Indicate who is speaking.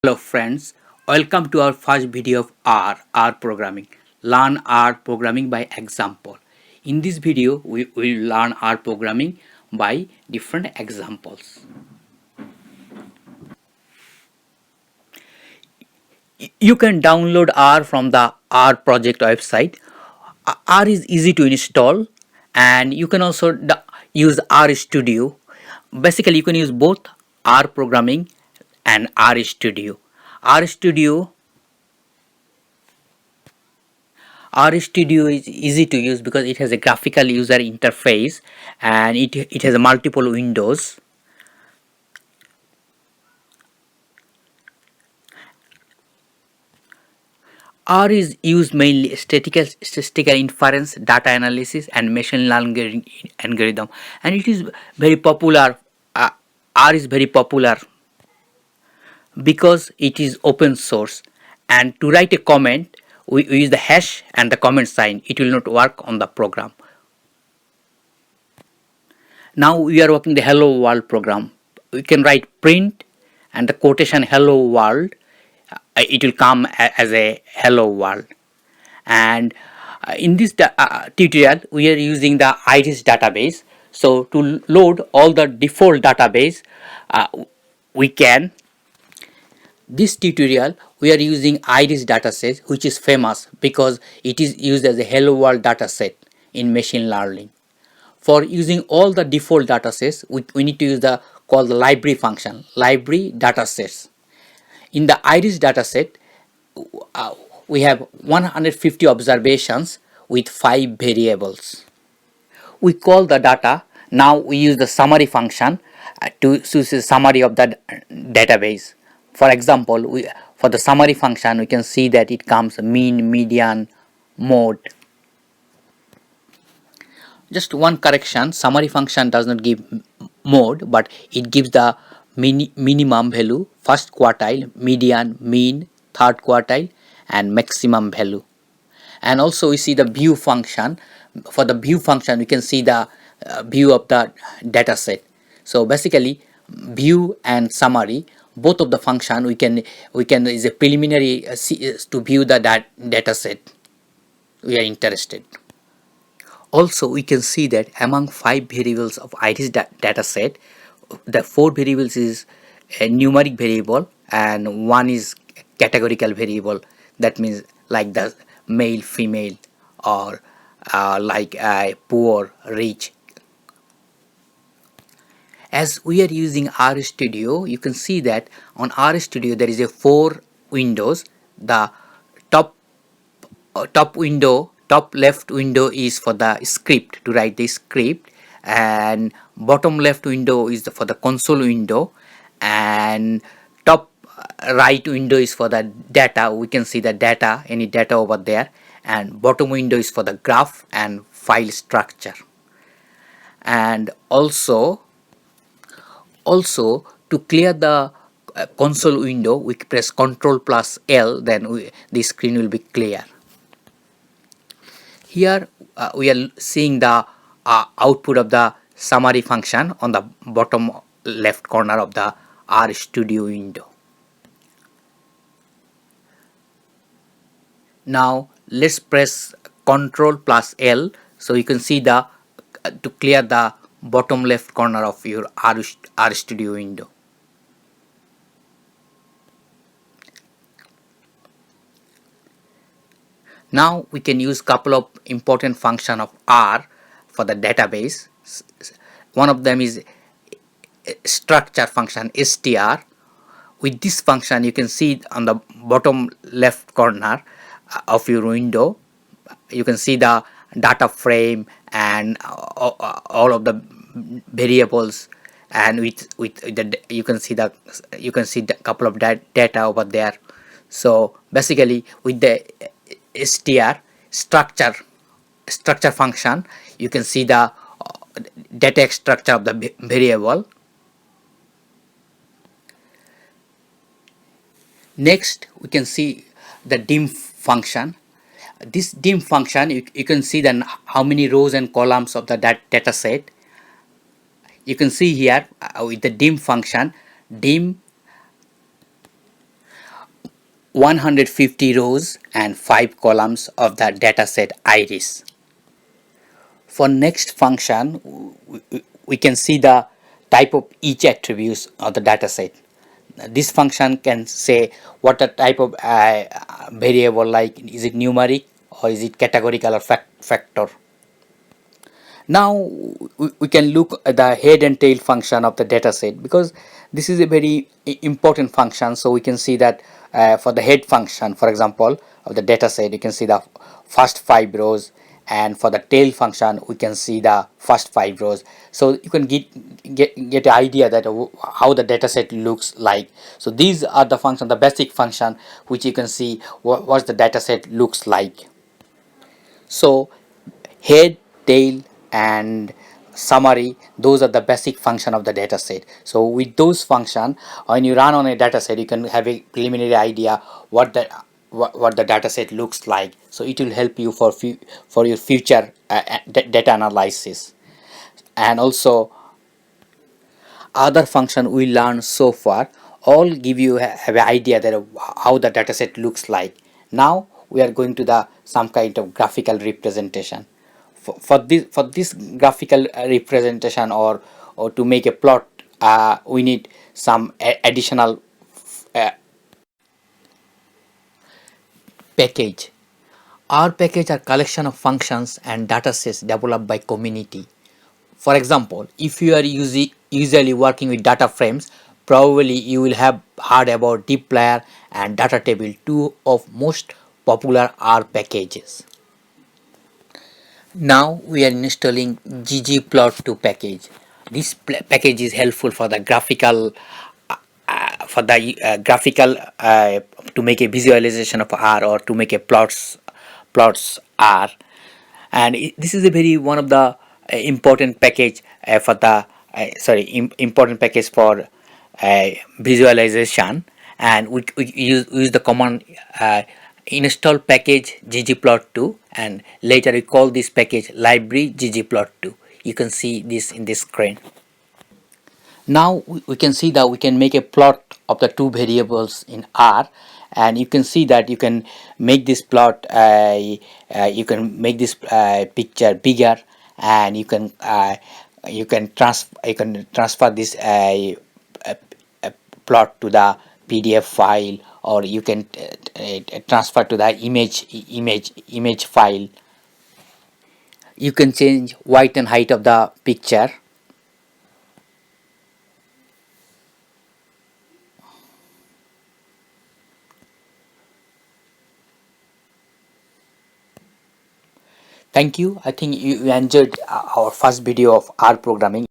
Speaker 1: Hello friends, welcome to our first video of R programming. Learn R programming by example. In this video, we will learn R programming by different examples. You can download R from the R project website. R is easy to install, and you can also use R Studio. Basically, you can use both R programming and R Studio. R Studio RStudio is easy to use because it has a graphical user interface and it has multiple windows. R is used mainly statistical inference, data analysis, and machine learning algorithm, and it is very popular. R is very popular because it is open source. And to write a comment, we use the hash and the comment sign. It will not work on the program. Now we are working the hello world program. We can write print and the quotation hello world. It will come as a hello world. And in this tutorial, we are using the iris database. So to load all the default database, uh, we can. This tutorial we are using iris dataset, which is famous because it is used as a hello world dataset in machine learning. For using all the default datasets, we need to use the called the library function, library datasets. In the iris dataset, uh, we have 150 observations with 5 variables. We call the data. Now we use the summary function to choose a summary of the database. For example, for the summary function, we can see that it comes mean, median, mode. Just one correction, summary function does not give mode, but it gives the minimum value, first quartile, median, mean, third quartile, and maximum value. And also we see the view function. For the view function, we can see the view of the data set. So basically view and summary, both of the function we can is a preliminary to view the data set we are interested. Also, we can see that among 5 variables of iris data set, the 4 variables is a numeric variable and one is categorical variable. That means like the male, female, or like poor, rich. As we are using RStudio, you can see that on RStudio there is a 4 windows. The top top left window is for the script, to write the script, and bottom left window is for the console window, and top right window is for the data. We can see the data, any data over there, and bottom window is for the graph and file structure. And also to clear the console window, we press Ctrl plus L, then the screen will be clear. Here we are seeing the output of the summary function on the bottom left corner of the RStudio window. Now let's press Ctrl plus L so you can see the to clear the bottom left corner of your RStudio window. Now we can use couple of important function of R for the database. One of them is structure function str. With this function, you can see on the bottom left corner of your window, you can see the data frame and all of the variables, and with the you can see the couple of data over there. So basically with the structure function, you can see the data structure of the variable. Next we can see the dim function. This dim function, you can see then how many rows and columns of the data set. You can see here with the dim function, dim 150 rows and 5 columns of the dataset iris. For next function, we can see the type of each attributes of the dataset. This function can say what the type of variable, like is it numeric or is it categorical or factor. Now we can look at the head and tail function of the dataset, because this is a very important function. So we can see that for the head function, for example, of the dataset, you can see the first 5 rows, and for the tail function we can see the first 5 rows. So you can get an idea that how the dataset looks like. So these are the function, the basic function, which you can see what the dataset looks like. So head, tail, and summary, those are the basic function of the dataset. So with those function, when you run on a dataset, you can have a preliminary idea what the dataset looks like. So it will help you for your future data analysis. And also other function we learned so far all give you have an idea that how the dataset looks like. Now we are going to the some kind of graphical representation. For this graphical representation, or to make a plot, we need some additional uh, package. Our package are collection of functions and datasets developed by community. For example, if you are usually working with data frames, probably you will have heard about dplyr and data table, two of most popular R packages. Now we are installing ggplot2 package. This package is helpful for the graphical graphical to make a visualization of R, or to make a plots R. And this is a very one of the important package for the important package for visualization. And we use the command install package ggplot2, and later we call this package library ggplot2. You can see this in this screen. Now we can see that we can make a plot of the two variables in R, and you can see that you can make this plot, you can make this picture bigger, and you can transfer this uh, plot to the PDF file, or you can transfer to the image file. You can change height and height of the picture. Thank you. I think you enjoyed our first video of R programming.